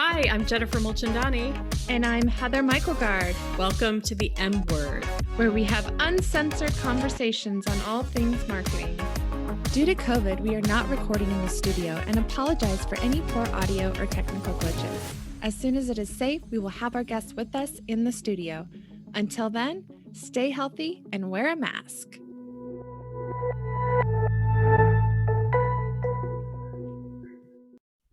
Hi, I'm Jennifer Mulchandani. And I'm Heather Michaelgard. Welcome to the M Word, where we have uncensored conversations on all things marketing. Due to COVID, we are not recording in the studio and apologize for any poor audio or technical glitches. As soon as it is safe, we will have our guests with us in the studio. Until then, stay healthy and wear a mask.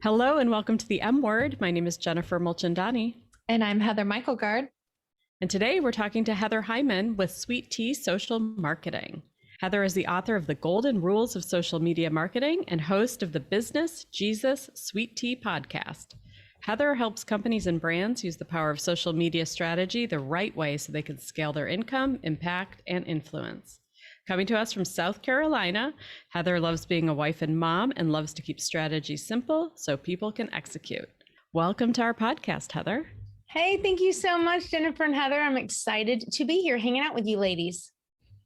Hello and welcome to the M Word. My name is Jennifer Mulchandani. And I'm Heather Michaelgard. And today we're talking to Heather Hyman with Sweet Tea Social Marketing. Heather is the author of The Golden Rules of Social Media Marketing and host of the Business Jesus Sweet Tea podcast. Heather helps companies and brands use the power of social media strategy the right way so they can scale their income, impact, and influence. Coming to us from South Carolina, Heather loves being a wife and mom and loves to keep strategy simple so people can execute. Welcome to our podcast, Heather. Hey, thank you so much, Jennifer and Heather. I'm excited to be here hanging out with you ladies.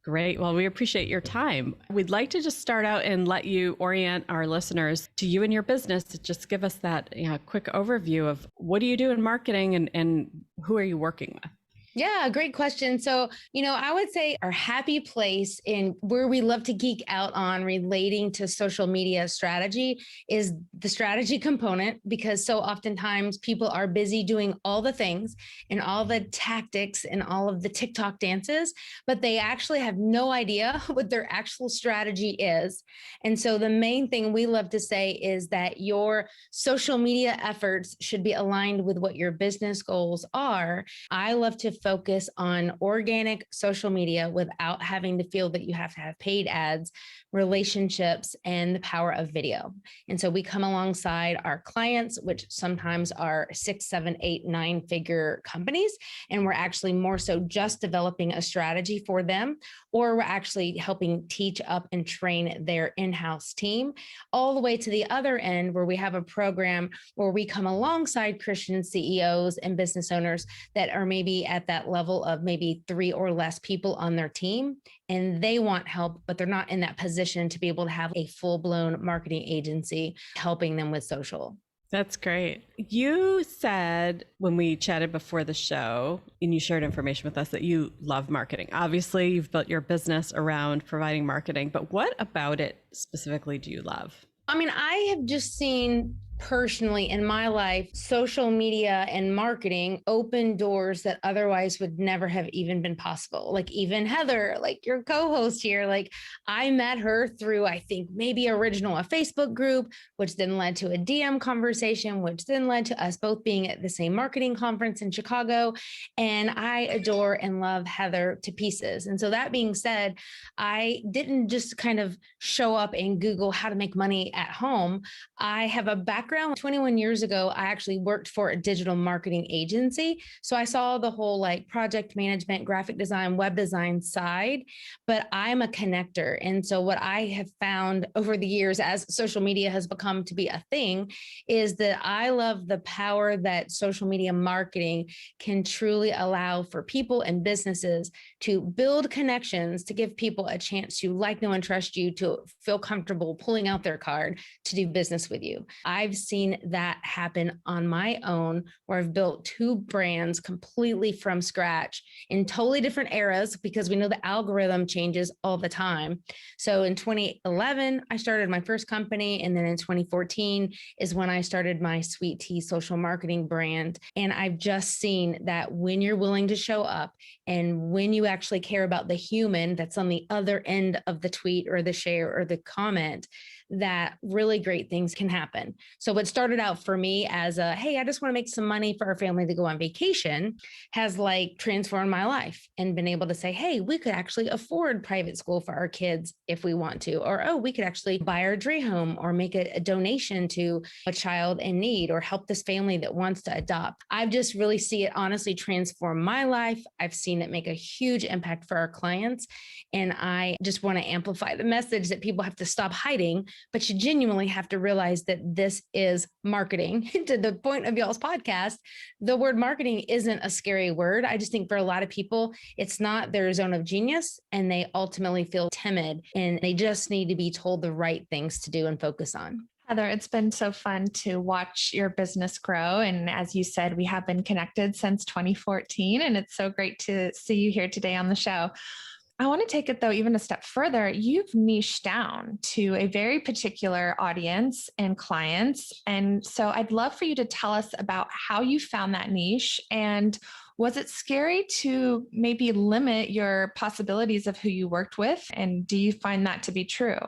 Great. Well, we appreciate your time. We'd like to just start out and let you orient our listeners to you and your business. Just give us that quick overview of what do you do in marketing and who are you working with? Yeah, great question. So, I would say our happy place in where we love to geek out on relating to social media strategy is the strategy component, because so oftentimes people are busy doing all the things and all the tactics and all of the TikTok dances, but they actually have no idea what their actual strategy is. And so the main thing we love to say is that your social media efforts should be aligned with what your business goals are. I love to focus on organic social media without having to feel that you have to have paid ads, relationships, and the power of video. And so we come alongside our clients, which sometimes are 6, 7, 8, 9-figure companies. And we're actually more so just developing a strategy for them, or we're actually helping teach up and train their in-house team, all the way to the other end where we have a program where we come alongside Christian CEOs and business owners that are maybe at that level of maybe 3 or less people on their team, and they want help, but they're not in that position to be able to have a full-blown marketing agency helping them with social. That's great. You said when we chatted before the show and you shared information with us that you love marketing. Obviously, you've built your business around providing marketing, but what about it specifically do you love? I have just seen personally in my life, social media and marketing open doors that otherwise would never have even been possible. Like even Heather, like your co-host here, like I met her through, I think maybe original a Facebook group, which then led to a DM conversation, which then led to us both being at the same marketing conference in Chicago. And I adore and love Heather to pieces. And so that being said, I didn't just kind of show up and Google how to make money at home. I have a background. 21 years ago, I actually worked for a digital marketing agency. So I saw the whole like project management, graphic design, web design side, but I'm a connector. And so what I have found over the years as social media has become to be a thing is that I love the power that social media marketing can truly allow for people and businesses to build connections, to give people a chance to like, know, and trust you, to feel comfortable pulling out their card to do business with you. I've seen that happen on my own, where I've built 2 brands completely from scratch in totally different eras, because we know the algorithm changes all the time. So in 2011, I started my first company. And then in 2014 is when I started my Sweet Tea social marketing brand. And I've just seen that when you're willing to show up and when you actually care about the human that's on the other end of the tweet or the share or the comment, that really great things can happen. So what started out for me as a, hey, I just want to make some money for our family to go on vacation, has like transformed my life and been able to say, hey, we could actually afford private school for our kids if we want to, or, oh, we could actually buy our dream home or make a donation to a child in need or help this family that wants to adopt. I've just really see it honestly transform my life. I've seen it make a huge impact for our clients. And I just want to amplify the message that people have to stop hiding, but you genuinely have to realize that this is marketing. To the point of y'all's podcast, the word marketing isn't a scary word. I just think for a lot of people, it's not their zone of genius, and they ultimately feel timid, and they just need to be told the right things to do and focus on. Heather, it's been so fun to watch your business grow. And as you said, we have been connected since 2014, and it's so great to see you here today on the show. I want to take it though, even a step further. You've niched down to a very particular audience and clients. And so I'd love for you to tell us about how you found that niche, and was it scary to maybe limit your possibilities of who you worked with? And do you find that to be true?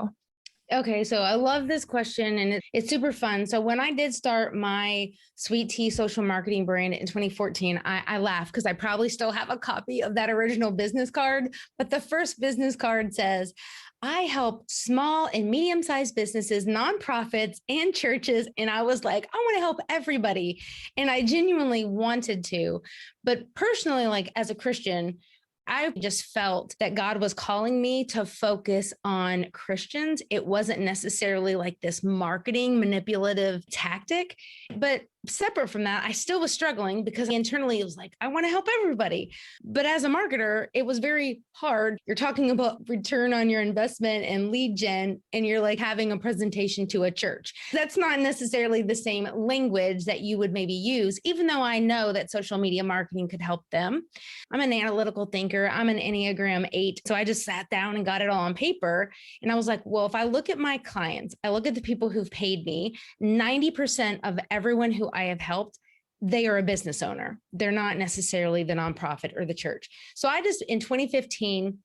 Okay, so I love this question and it's super fun. So when I did start my Sweet Tea social marketing brand in 2014, I laugh because I probably still have a copy of that original business card. But the first business card says, I help small and medium-sized businesses, nonprofits, and churches. And I was like, I want to help everybody. And I genuinely wanted to. But personally, like as a Christian, I just felt that God was calling me to focus on Christians. It wasn't necessarily like this marketing manipulative tactic, but separate from that, I still was struggling because internally it was like, I want to help everybody. But as a marketer, it was very hard. You're talking about return on your investment and lead gen, and you're like having a presentation to a church. That's not necessarily the same language that you would maybe use, even though I know that social media marketing could help them. I'm an analytical thinker. I'm an Enneagram 8. So I just sat down and got it all on paper. And I was like, well, if I look at my clients, I look at the people who've paid me, 90% of everyone who I have helped, they are a business owner. They're not necessarily the nonprofit or the church. So I just, in 2015,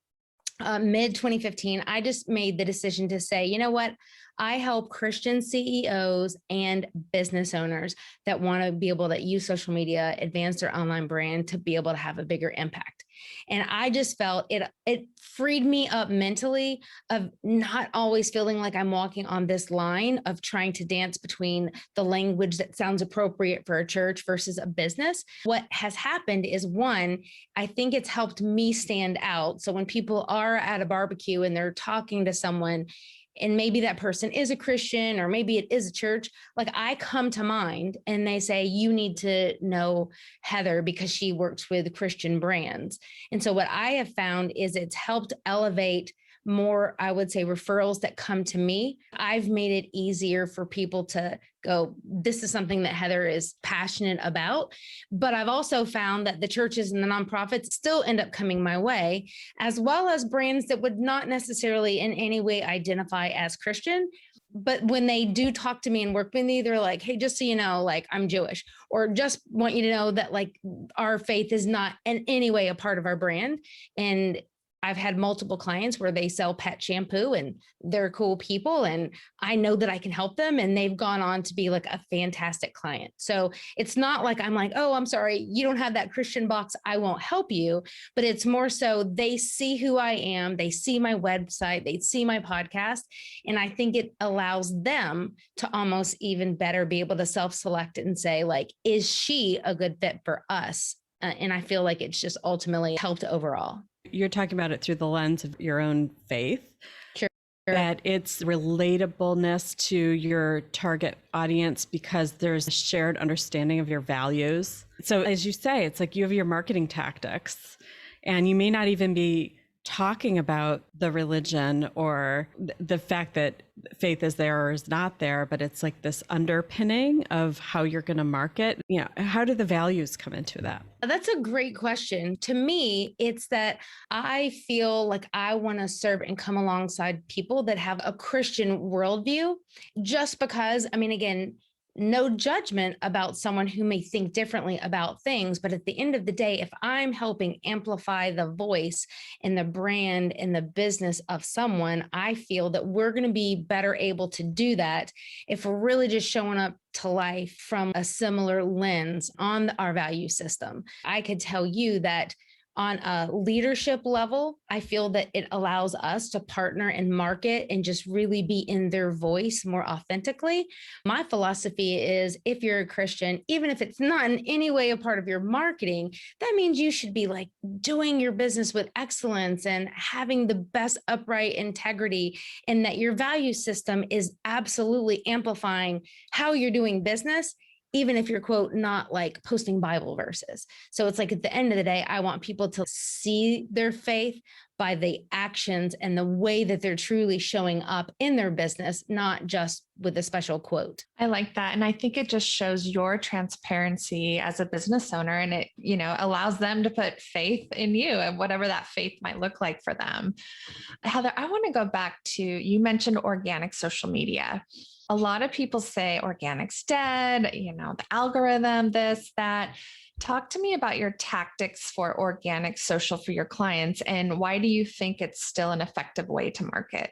mid 2015, I just made the decision to say, you know what? I help Christian CEOs and business owners that want to be able to use social media, advance their online brand to be able to have a bigger impact. And I just felt it freed me up mentally of not always feeling like I'm walking on this line of trying to dance between the language that sounds appropriate for a church versus a business. What has happened is, one, I think it's helped me stand out. So when people are at a barbecue and they're talking to someone, and maybe that person is a Christian or maybe it is a church, like I come to mind and they say, you need to know Heather because she works with Christian brands. And so what I have found is it's helped elevate more, I would say, referrals that come to me. I've made it easier for people to go, this is something that Heather is passionate about. But I've also found that the churches and the nonprofits still end up coming my way, as well as brands that would not necessarily in any way identify as Christian. But when they do talk to me and work with me, they're like, hey, just so you know, like I'm Jewish, or just want you to know that like our faith is not in any way a part of our brand. And I've had multiple clients where they sell pet shampoo and they're cool people and I know that I can help them and they've gone on to be like a fantastic client. So it's not like I'm like, oh, I'm sorry, you don't have that Christian box, I won't help you. But it's more so they see who I am, they see my website, they see my podcast. And I think it allows them to almost even better be able to self-select and say like, is she a good fit for us? And I feel like it's just ultimately helped overall. You're talking about it through the lens of your own faith. Sure. That it's relatableness to your target audience because there's a shared understanding of your values. So as you say, it's like you have your marketing tactics and you may not even be talking about the religion or the fact that faith is there or is not there, but it's like this underpinning of how you're going to market. You know, how do the values come into that? That's a great question. To me, it's that I feel like I want to serve and come alongside people that have a Christian worldview, just because, I mean, again, no judgment about someone who may think differently about things. But at the end of the day, if I'm helping amplify the voice and the brand and the business of someone, I feel that we're going to be better able to do that if we're really just showing up to life from a similar lens on our value system. I could tell you that on a leadership level, I feel that it allows us to partner and market and just really be in their voice more authentically. My philosophy is if you're a Christian, even if it's not in any way a part of your marketing, that means you should be like doing your business with excellence and having the best upright integrity, and that your value system is absolutely amplifying how you're doing business. even if you're quote, not like posting Bible verses. So it's like at the end of the day, I want people to see their faith by the actions and the way that they're truly showing up in their business, not just with a special quote. I like that. And I think it just shows your transparency as a business owner, and it, allows them to put faith in you and whatever that faith might look like for them. Heather, I want to go back to, you mentioned organic social media. A lot of people say organic's dead, the algorithm, this, that. Talk to me about your tactics for organic social for your clients, and why do you think it's still an effective way to market?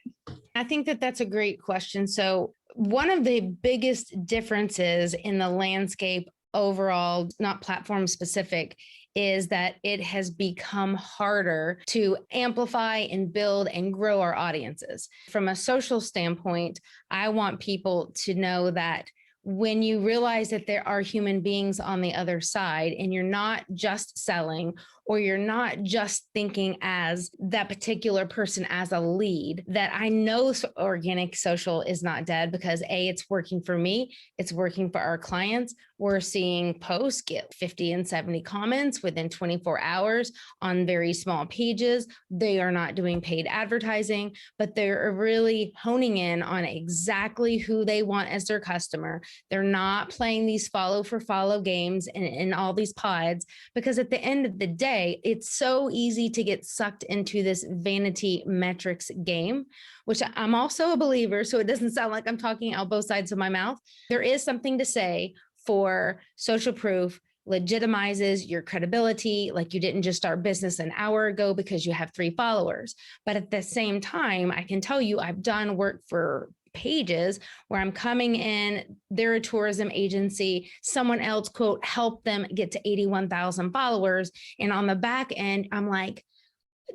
I think that that's a great question. So one of the biggest differences in the landscape overall, not platform specific, is that it has become harder to amplify and build and grow our audiences. From a social standpoint, I want people to know that when you realize that there are human beings on the other side and you're not just selling, or you're not just thinking as that particular person as a lead, that I know organic social is not dead because A, it's working for me, it's working for our clients. We're seeing posts get 50 and 70 comments within 24 hours on very small pages. They are not doing paid advertising, but they're really honing in on exactly who they want as their customer. They're not playing these follow for follow games in all these pods, because at the end of the day, it's so easy to get sucked into this vanity metrics game, which I'm also a believer. So it doesn't sound like I'm talking out both sides of my mouth. There is something to say for social proof legitimizes your credibility. Like you didn't just start business an hour ago because you have 3 followers. But at the same time, I can tell you I've done work for pages where I'm coming in, they're a tourism agency, someone else, quote, help them get to 81,000 followers. And on the back end, I'm like,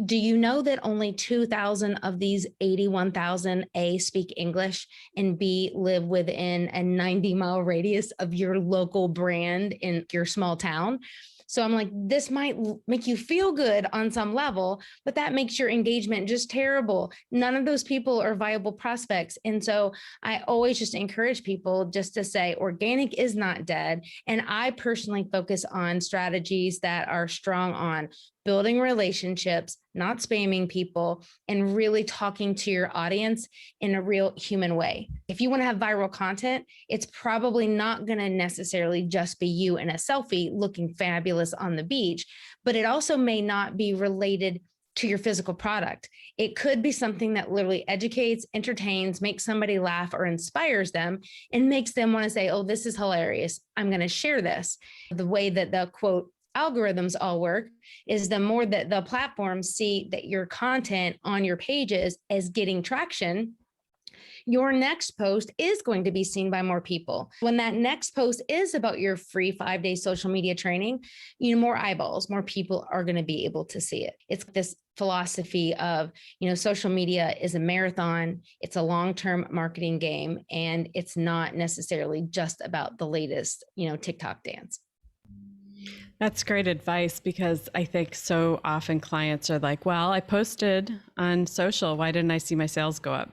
do you know that only 2,000 of these 81,000 A, speak English, and B, live within a 90-mile radius of your local brand in your small town? So I'm like, this might make you feel good on some level, but that makes your engagement just terrible. None of those people are viable prospects. And so I always just encourage people just to say organic is not dead. And I personally focus on strategies that are strong on building relationships, not spamming people, and really talking to your audience in a real human way. If you want to have viral content, it's probably not going to necessarily just be you in a selfie looking fabulous on the beach, but it also may not be related to your physical product. It could be something that literally educates, entertains, makes somebody laugh, or inspires them and makes them want to say, oh, this is hilarious. I'm going to share this. The way that the quote algorithms all work is the more that the platforms see that your content on your pages is getting traction, your next post is going to be seen by more people. When that next post is about your free 5-day social media training, more eyeballs, more people are going to be able to see it. It's this philosophy of, social media is a marathon. It's a long-term marketing game, and it's not necessarily just about the latest, TikTok dance. That's great advice, because I think so often clients are like, well, I posted on social. Why didn't I see my sales go up?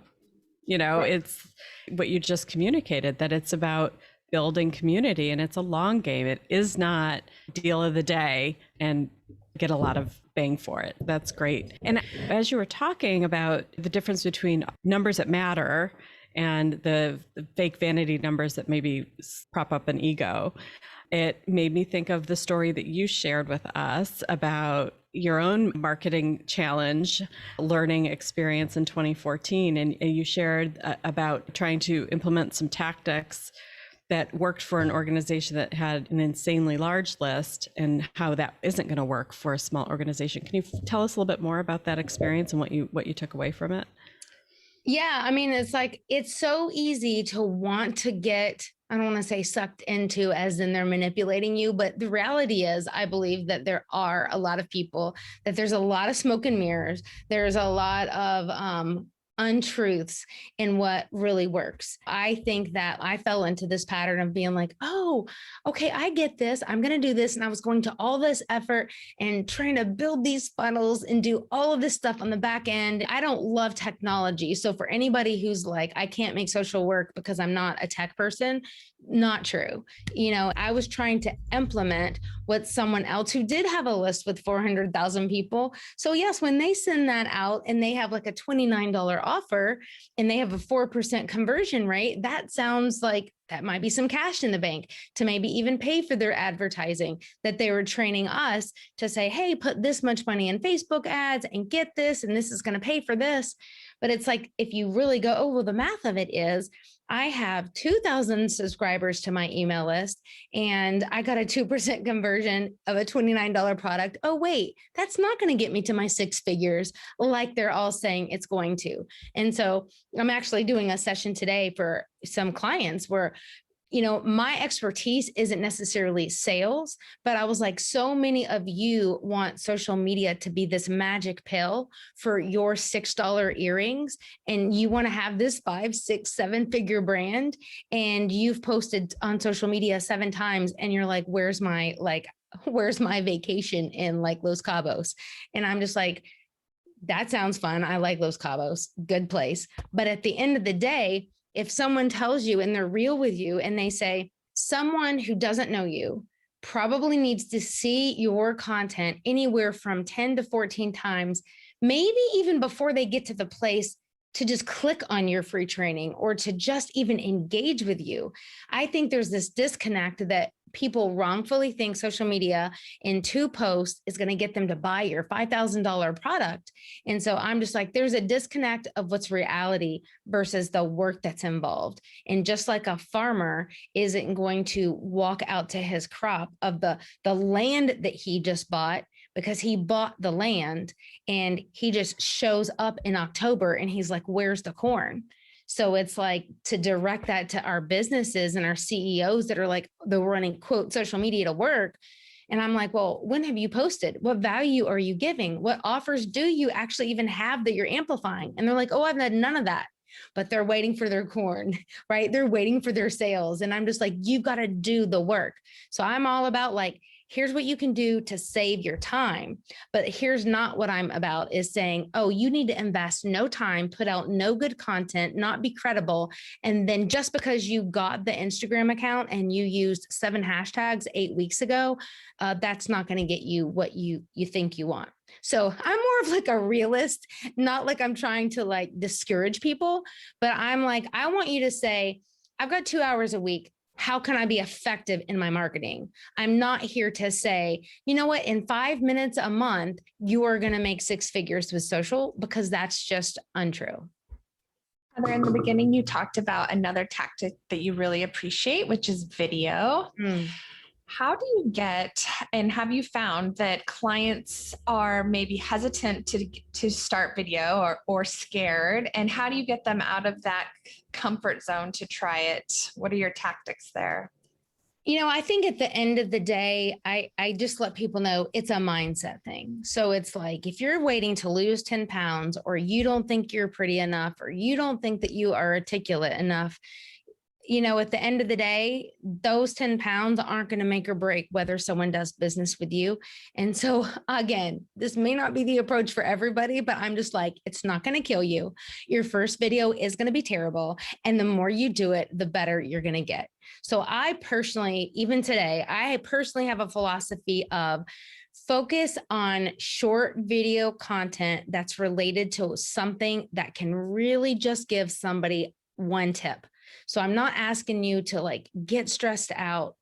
Right. It's what you just communicated, that it's about building community, and it's a long game. It is not deal of the day and get a lot of bang for it. That's great. And as you were talking about the difference between numbers that matter and the fake vanity numbers that maybe prop up an ego, it made me think of the story that you shared with us about your own marketing challenge, learning experience in 2014. And you shared about trying to implement some tactics that worked for an organization that had an insanely large list, and how that isn't going to work for a small organization. Can you tell us a little bit more about that experience and what you took away from it? Yeah, it's so easy to want to get, I don't want to say sucked into as in they're manipulating you, but the reality is I believe that there are a lot of people, that there's a lot of smoke and mirrors. There's a lot of untruths in what really works. I think that I fell into this pattern of being like, oh, okay, I get this. I'm going to do this. And I was going to all this effort and trying to build these funnels and do all of this stuff on the back end. I don't love technology. So for anybody who's like, I can't make social work because I'm not a tech person, Not true. I was trying to implement what someone else who did have a list with 400,000 people. So yes, when they send that out and they have like a $29 offer and they have a 4% conversion rate, that sounds like that might be some cash in the bank to maybe even pay for their advertising, that they were training us to say, hey, put this much money in Facebook ads and get this, and this is going to pay for this. But it's like, if you really go, oh, well, the math of it is I have 2,000 subscribers to my email list and I got a 2% conversion of a $29 product. Oh, wait, that's not going to get me to my six figures like they're all saying it's going to. And so I'm actually doing a session today for some clients where my expertise isn't necessarily sales, but I was like, so many of you want social media to be this magic pill for your $6 earrings. And you want to have this 5, 6, 7-figure brand. And you've posted on social media 7 times and you're like, where's my vacation in like Los Cabos? And I'm just like, that sounds fun. I like Los Cabos, good place. But at the end of the day, if someone tells you and they're real with you and they say, someone who doesn't know you probably needs to see your content anywhere from 10 to 14 times, maybe even before they get to the place to just click on your free training or to just even engage with you. I think there's this disconnect that people wrongfully think social media in 2 posts is going to get them to buy your $5,000 product. And so I'm just like, there's a disconnect of what's reality versus the work that's involved. And just like a farmer isn't going to walk out to his crop of the land that he just bought, because he bought the land and he just shows up in October and he's like, where's the corn? So it's like to direct that to our businesses and our CEOs that are like, they're running quote social media to work. And I'm like, well, when have you posted? What value are you giving? What offers do you actually even have that you're amplifying? And they're like, oh, I've had none of that. But they're waiting for their corn, right? They're waiting for their sales. And I'm just like, you've got to do the work. So I'm all about like, here's what you can do to save your time. But here's not what I'm about is saying, oh, you need to invest no time, put out no good content, not be credible. And then just because you got the Instagram account and you used 7 hashtags 8 weeks ago, that's not going to get you what you think you want. So I'm more of like a realist, not like I'm trying to like discourage people, but I'm like, I want you to say, I've got 2 hours a week. How can I be effective in my marketing? I'm not here to say, you know what, in 5 minutes a month, you are going to make 6 figures with social, because that's just untrue. Heather, in the beginning, you talked about another tactic that you really appreciate, which is video. How do you get, and have you found that clients are maybe hesitant to start video or scared? And how do you get them out of that comfort zone to try it? What are your tactics there? I think at the end of the day, I just let people know it's a mindset thing. So it's like, if you're waiting to lose 10 pounds, or you don't think you're pretty enough, or you don't think that you are articulate enough, at the end of the day, those 10 pounds aren't going to make or break whether someone does business with you. And so again, this may not be the approach for everybody, but I'm just like, it's not going to kill you. Your first video is going to be terrible. And the more you do it, the better you're going to get. So I personally, even today, I personally have a philosophy of focus on short video content that's related to something that can really just give somebody one tip. So I'm not asking you to like get stressed out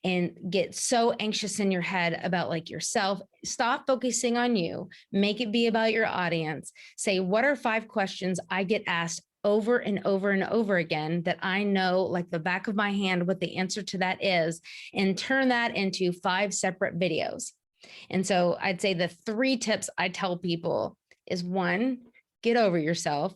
and get so anxious in your head about like yourself. Stop focusing on you, make it be about your audience. Say, what are 5 questions I get asked over and over and over again that I know like the back of my hand what the answer to that is, and turn that into 5 separate videos. And so I'd say the 3 tips I tell people is 1, get over yourself.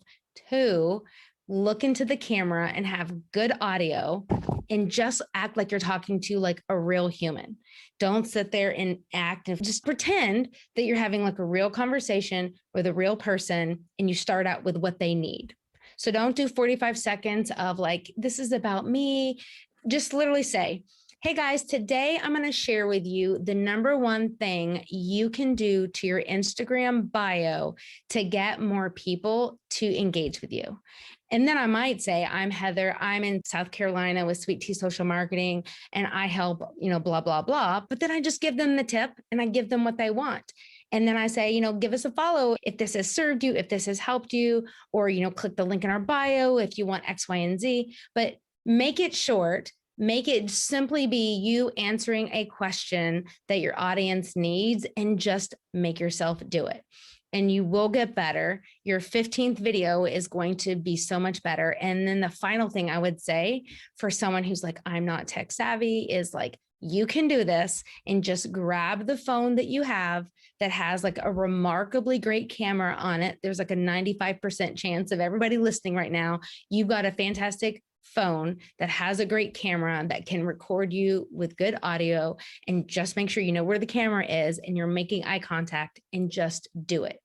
2, look into the camera and have good audio and just act like you're talking to like a real human. Don't sit there and act and just pretend that you're having like a real conversation with a real person, and you start out with what they need. So don't do 45 seconds of like, this is about me. Just literally say, hey guys, today I'm going to share with you the number 1 thing you can do to your Instagram bio to get more people to engage with you. And then I might say, I'm Heather, I'm in South Carolina with Sweet Tea Social Marketing, and I help, blah, blah, blah. But then I just give them the tip and I give them what they want. And then I say, give us a follow if this has served you, if this has helped you, or, click the link in our bio if you want X, Y, and Z. But make it short, make it simply be you answering a question that your audience needs, and just make yourself do it. And you will get better. Your 15th video is going to be so much better. And then the final thing I would say for someone who's like, I'm not tech savvy, is like, you can do this and just grab the phone that you have that has like a remarkably great camera on it. There's like a 95% chance of everybody listening right now, you've got a fantastic phone that has a great camera that can record you with good audio, and just make sure you know where the camera is and you're making eye contact, and just do it.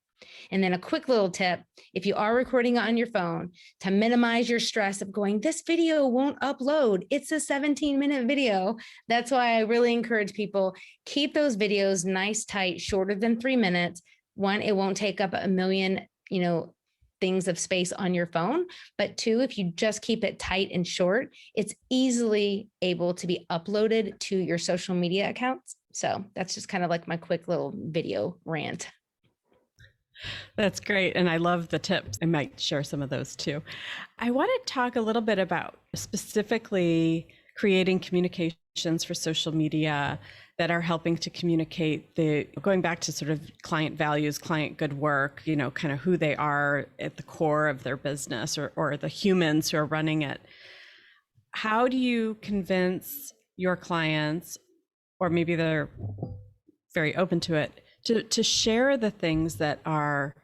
And then a quick little tip, if you are recording on your phone, to minimize your stress of going, this video won't upload, it's a 17-minute video. That's why I really encourage people, keep those videos nice, tight, shorter than 3 minutes. One, it won't take up a million, things of space on your phone. But two, if you just keep it tight and short, it's easily able to be uploaded to your social media accounts. So that's just kind of like my quick little video rant. That's great. And I love the tips. I might share some of those too. I want to talk a little bit about specifically creating communications for social media that are helping to communicate going back to sort of client values, client good work, kind of who they are at the core of their business, or the humans who are running it. How do you convince your clients, or maybe they're very open to it, to share the things that are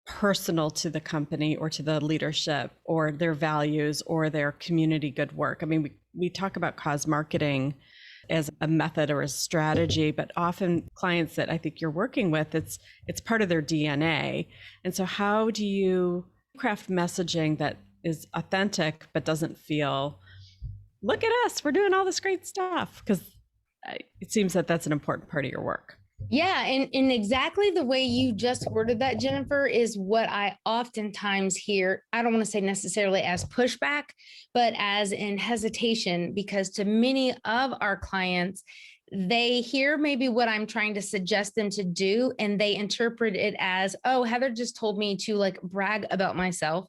personal to the company or to the leadership or their values or their community good work? I mean, we talk about cause marketing as a method or a strategy, but often clients that I think you're working with, it's part of their DNA. And so how do you craft messaging that is authentic but doesn't feel, look at us, we're doing all this great stuff? Because it seems that that's an important part of your work. Yeah. And exactly the way you just worded that, Jennifer, is what I oftentimes hear. I don't want to say necessarily as pushback, but as in hesitation, because to many of our clients, they hear maybe what I'm trying to suggest them to do, and they interpret it as, oh, Heather just told me to like brag about myself,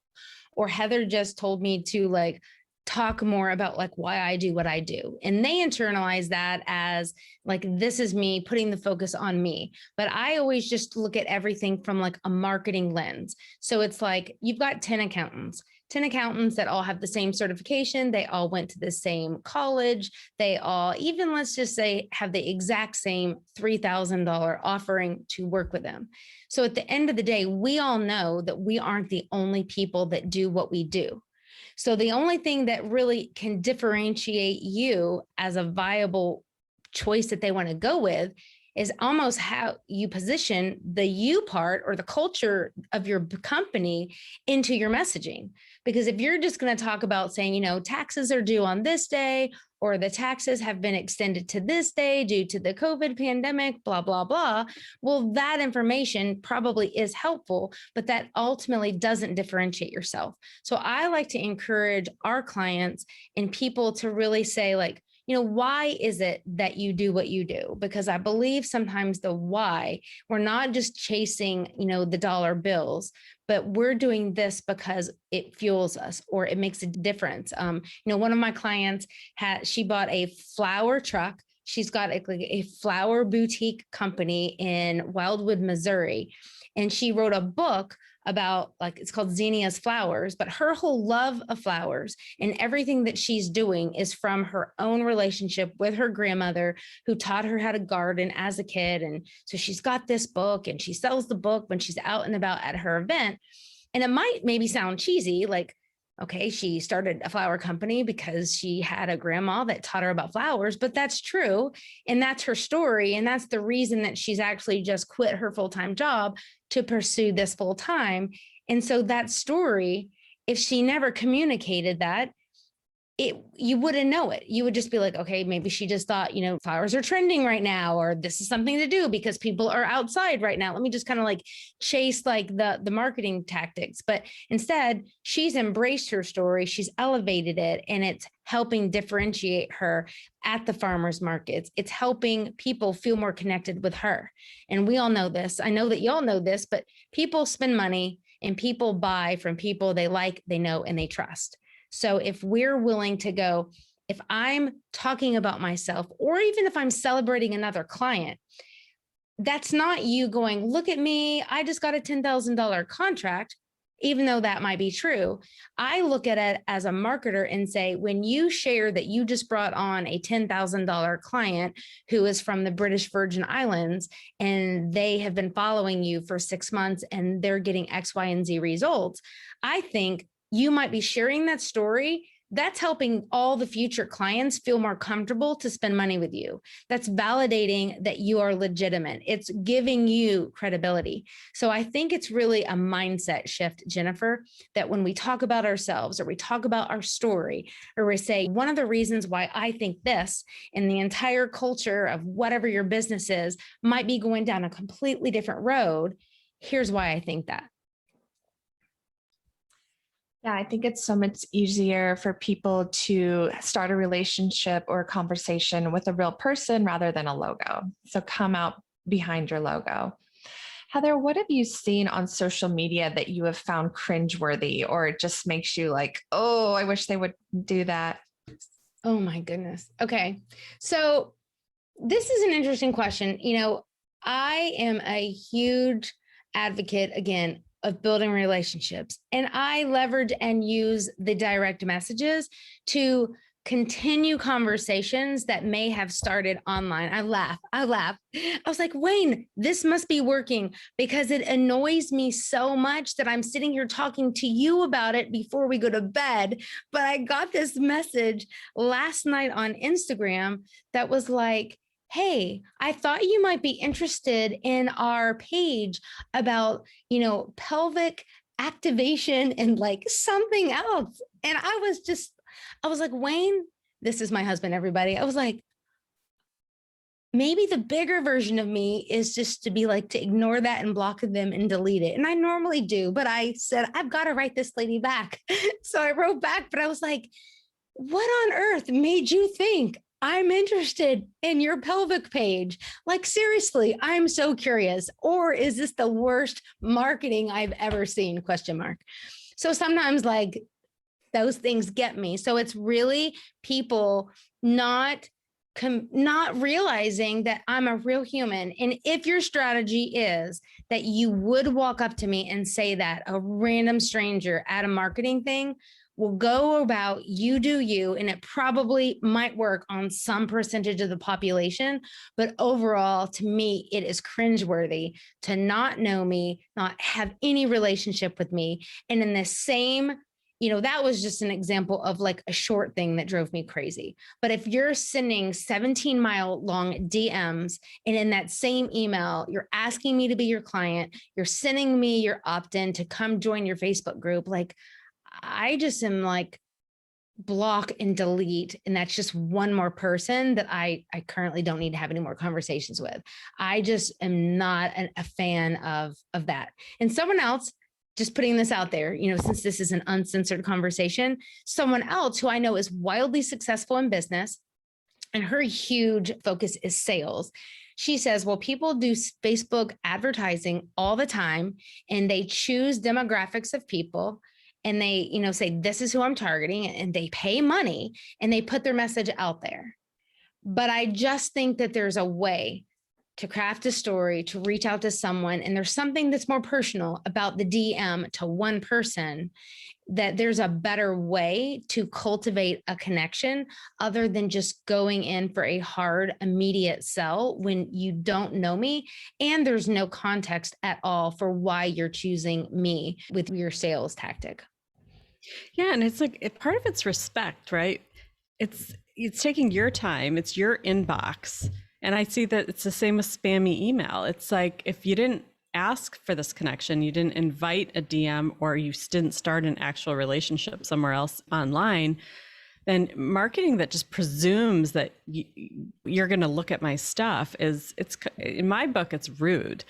or Heather just told me to like talk more about like why I do what I do. And they internalize that as like, this is me putting the focus on me. But I always just look at everything from like a marketing lens. So it's like, you've got 10 accountants that all have the same certification. They all went to the same college. They all, even let's just say, have the exact same $3,000 offering to work with them. So at the end of the day, we all know that we aren't the only people that do what we do. So the only thing that really can differentiate you as a viable choice that they want to go with is almost how you position the you part or the culture of your company into your messaging. Because if you're just going to talk about saying, taxes are due on this day, or the taxes have been extended to this day due to the COVID pandemic, blah, blah, blah. Well, that information probably is helpful, but that ultimately doesn't differentiate yourself. So I like to encourage our clients and people to really say like, why is it that you do what you do? Because I believe sometimes the why, we're not just chasing, the dollar bills, but we're doing this because it fuels us or it makes a difference. One of my clients she bought a flower truck. She's got a flower boutique company in Wildwood, Missouri. And she wrote a book about it's called Zinnia's Flowers, but her whole love of flowers and everything that she's doing is from her own relationship with her grandmother, who taught her how to garden as a kid. And so she's got this book and she sells the book when she's out and about at her event. And it might maybe sound cheesy, like, okay, she started a flower company because she had a grandma that taught her about flowers, but that's true. And that's her story. And that's the reason that she's actually just quit her full-time job to pursue this full-time. And so that story, if she never communicated that, you wouldn't know it. You would just be like, okay, maybe she just thought, flowers are trending right now, or this is something to do because people are outside right now. Let me just kind of like chase like the marketing tactics. But instead, she's embraced her story, she's elevated it, and it's helping differentiate her at the farmers markets. It's helping people feel more connected with her. And we all know this. I know that y'all know this, but people spend money and people buy from people they like, they know, and they trust. So if we're willing to go, if I'm talking about myself, or even if I'm celebrating another client, that's not you going, look at me, I just got a $10,000 contract, even though that might be true. I look at it as a marketer and say, when you share that you just brought on a $10,000 client who is from the British Virgin Islands, and they have been following you for 6 months and they're getting X, Y, and Z results, I think you might be sharing that story. That's helping all the future clients feel more comfortable to spend money with you. That's validating that you are legitimate. It's giving you credibility. So I think it's really a mindset shift, Jennifer, that when we talk about ourselves, or we talk about our story, or we say, one of the reasons why I think this, and the entire culture of whatever your business is might be going down a completely different road. Here's why I think that. Yeah, I think it's so much easier for people to start a relationship or a conversation with a real person rather than a logo. So come out behind your logo. Heather, what have you seen on social media that you have found cringeworthy, or it just makes you like, oh, I wish they would do that? Oh my goodness. Okay. So this is an interesting question. I am a huge advocate, again, of building relationships. And I leverage and use the direct messages to continue conversations that may have started online. I laugh. I was like, Wayne, this must be working, because it annoys me so much that I'm sitting here talking to you about it before we go to bed. But I got this message last night on Instagram that was like, hey, I thought you might be interested in our page about, pelvic activation and like something else. And I was like, Wayne, this is my husband, everybody. I was like, maybe the bigger version of me is just to be like, to ignore that and block them and delete it. And I normally do, but I said, I've got to write this lady back. So I wrote back, but I was like, what on earth made you think I'm interested in your pelvic page? Like, seriously, I'm so curious. Or is this the worst marketing I've ever seen? ? So sometimes like those things get me. So it's really people not realizing that I'm a real human. And if your strategy is that you would walk up to me and say that, a random stranger at a marketing thing, will go about, you do you, and it probably might work on some percentage of the population. But overall, to me, it is cringeworthy to not know me, not have any relationship with me. And in the same, that was just an example of like a short thing that drove me crazy. But if you're sending 17-mile long DMs, and in that same email, you're asking me to be your client, you're sending me your opt-in to come join your Facebook group, like, I just am like, block and delete. And that's just one more person that I currently don't need to have any more conversations with. I just am not a fan of that. And someone else, just putting this out there, since this is an uncensored conversation, someone else who I know is wildly successful in business, and her huge focus is sales. She says, well, people do Facebook advertising all the time, and they choose demographics of people, and they, say, this is who I'm targeting, and they pay money and they put their message out there. But I just think that there's a way to craft a story, to reach out to someone. And there's something that's more personal about the DM to one person, that there's a better way to cultivate a connection other than just going in for a hard, immediate sell when you don't know me and there's no context at all for why you're choosing me with your sales tactic. Yeah. And it's like, part of it's respect, right? It's taking your time, it's your inbox. And I see that it's the same with spammy email. It's like, if you didn't ask for this connection, you didn't invite a DM, or you didn't start an actual relationship somewhere else online, And marketing that just presumes that you're going to look at my stuff it's in my book, it's rude.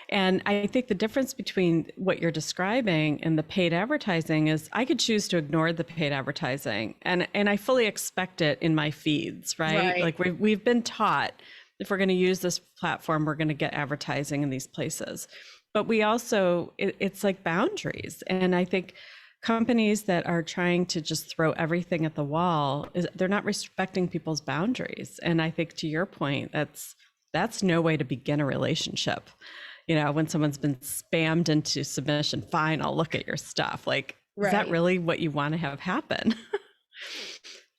And I think the difference between what you're describing and the paid advertising is I could choose to ignore the paid advertising, and I fully expect it in my feeds, right? Like we've been taught if we're going to use this platform, we're going to get advertising in these places. But we also, it's like boundaries. And I think companies that are trying to just throw everything at the wall, they're not respecting people's boundaries. And I think to your point, that's no way to begin a relationship. You know, when someone's been spammed into submission, fine, I'll look at your stuff. Like, is that really what you want to have happen?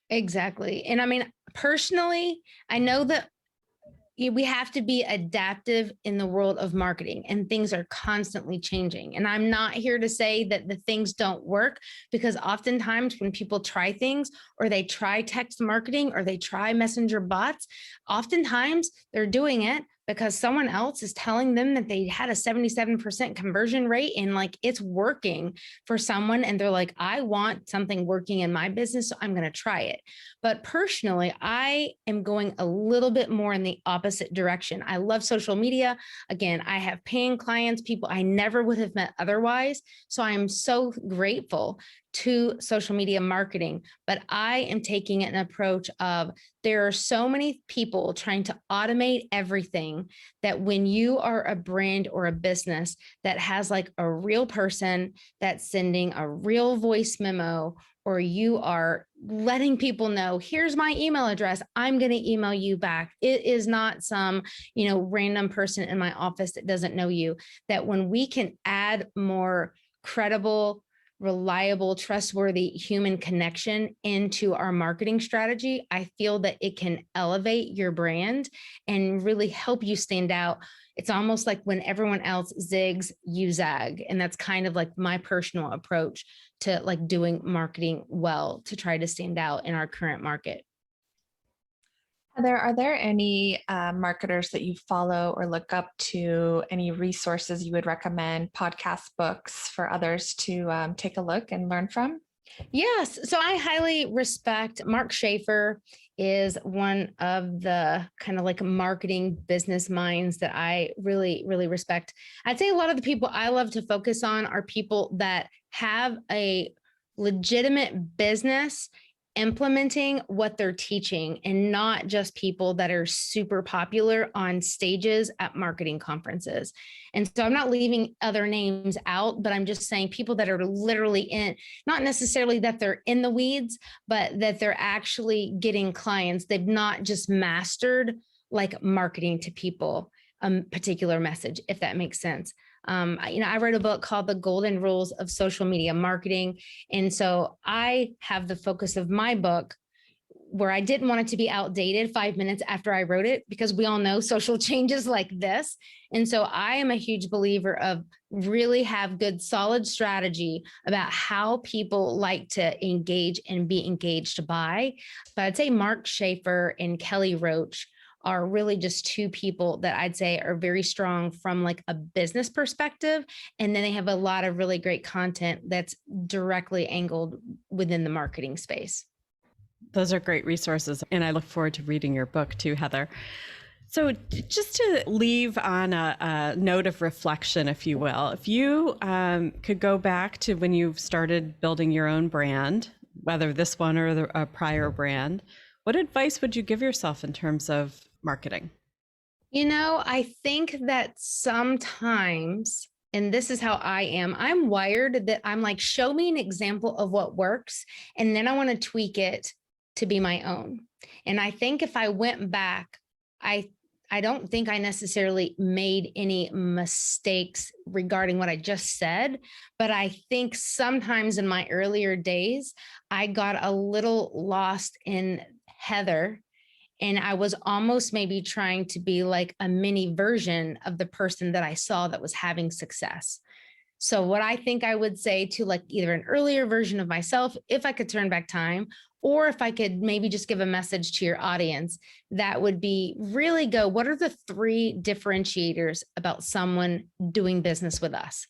Exactly. And I mean, personally, I know that we have to be adaptive in the world of marketing, and things are constantly changing. And I'm not here to say that the things don't work, because oftentimes when people try things, or they try text marketing, or they try messenger bots, oftentimes they're doing it because someone else is telling them that they had a 77% conversion rate and like it's working for someone. And they're like, I want something working in my business, so I'm going to try it. But personally, I am going a little bit more in the opposite direction. I love social media. Again, I have paying clients, people I never would have met otherwise. So I am so grateful to social media marketing, but I am taking an approach of there are so many people trying to automate everything, that when you are a brand or a business that has like a real person that's sending a real voice memo, or you are letting people know, here's my email address, I'm going to email you back. It is not some, random person in my office that doesn't know you. That when we can add more credible, reliable, trustworthy human connection into our marketing strategy, I feel that it can elevate your brand and really help you stand out. It's almost like when everyone else zigs, you zag. And that's kind of like my personal approach to like doing marketing well, to try to stand out in our current market. Heather, are there any marketers that you follow or look up to, any resources you would recommend, podcasts, books for others to take a look and learn from? Yes. So I highly respect Mark Schaefer, is one of the kind of like marketing business minds that I really, really respect. I'd say a lot of the people I love to focus on are people that have a legitimate business implementing what they're teaching, and not just people that are super popular on stages at marketing conferences. And so I'm not leaving other names out, but I'm just saying people that are literally in, not necessarily that they're in the weeds, but that they're actually getting clients. They've not just mastered like marketing to people, a particular message, if that makes sense. I wrote a book called The Golden Rules of Social Media Marketing. And so I have the focus of my book where I didn't want it to be outdated 5 minutes after I wrote it, because we all know social changes like this. And so I am a huge believer of really have good, solid strategy about how people like to engage and be engaged by. But I'd say Mark Schaefer and Kelly Roach are really just two people that I'd say are very strong from like a business perspective. And then they have a lot of really great content that's directly angled within the marketing space. Those are great resources. And I look forward to reading your book too, Heather. So just to leave on a note of reflection, if you will, if you could go back to when you started building your own brand, whether this one or a prior brand, what advice would you give yourself in terms of marketing? I think that sometimes, and this is how I am, I'm wired that I'm like, show me an example of what works, and then I want to tweak it to be my own. And I think if I went back, I don't think I necessarily made any mistakes regarding what I just said, but I think sometimes in my earlier days, I got a little lost in Heather, and I was almost maybe trying to be like a mini version of the person that I saw that was having success. So what I think I would say to like either an earlier version of myself, if I could turn back time, or if I could maybe just give a message to your audience, that would be really go, what are the 3 differentiators about someone doing business with us?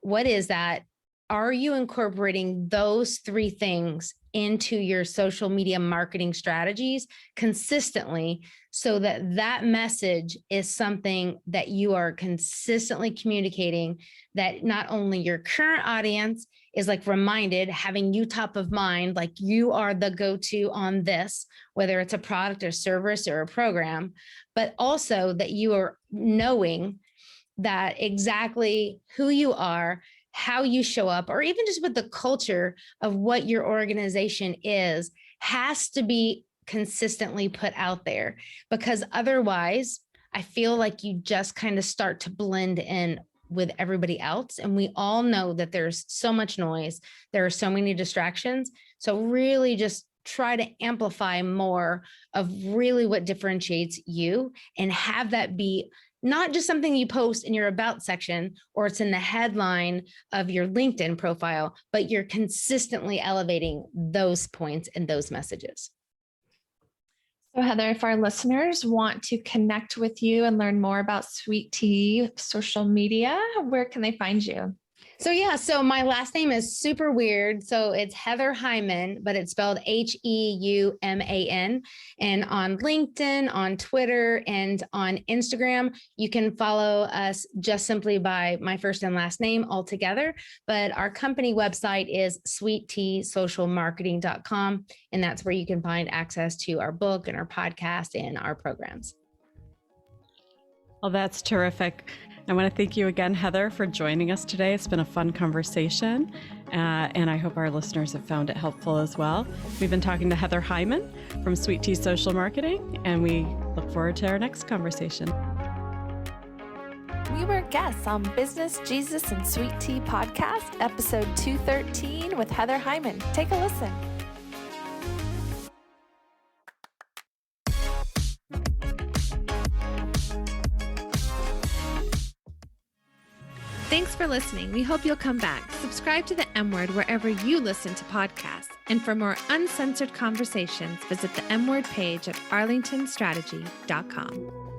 What is that? Are you incorporating those 3 things into your social media marketing strategies consistently, so that that message is something that you are consistently communicating, that not only your current audience is like reminded, having you top of mind, like you are the go-to on this, whether it's a product or service or a program, but also that you are knowing that exactly who you are, how you show up, or even just what the culture of what your organization is, has to be consistently put out there. Because otherwise, I feel like you just kind of start to blend in with everybody else. And we all know that there's so much noise, there are so many distractions. So really just try to amplify more of really what differentiates you, and have that be not just something you post in your about section or it's in the headline of your LinkedIn profile, but you're consistently elevating those points and those messages. So Heather, if our listeners want to connect with you and learn more about Sweet Tea social media, where can they find you? So my last name is super weird. So it's Heather Hyman, but it's spelled Heuman. And on LinkedIn, on Twitter, and on Instagram, you can follow us just simply by my first and last name all together. But our company website is sweetteasocialmarketing.com. And that's where you can find access to our book and our podcast and our programs. Well, that's terrific. I want to thank you again, Heather, for joining us today. It's been a fun conversation, and I hope our listeners have found it helpful as well. We've been talking to Heather Hyman from Sweet Tea Social Marketing, and we look forward to our next conversation. We were guests on Business, Jesus, and Sweet Tea podcast, episode 213 with Heather Hyman. Take a listen. Thanks for listening. We hope you'll come back. Subscribe to the M Word wherever you listen to podcasts. And for more uncensored conversations, visit the M Word page at arlingtonstrategy.com.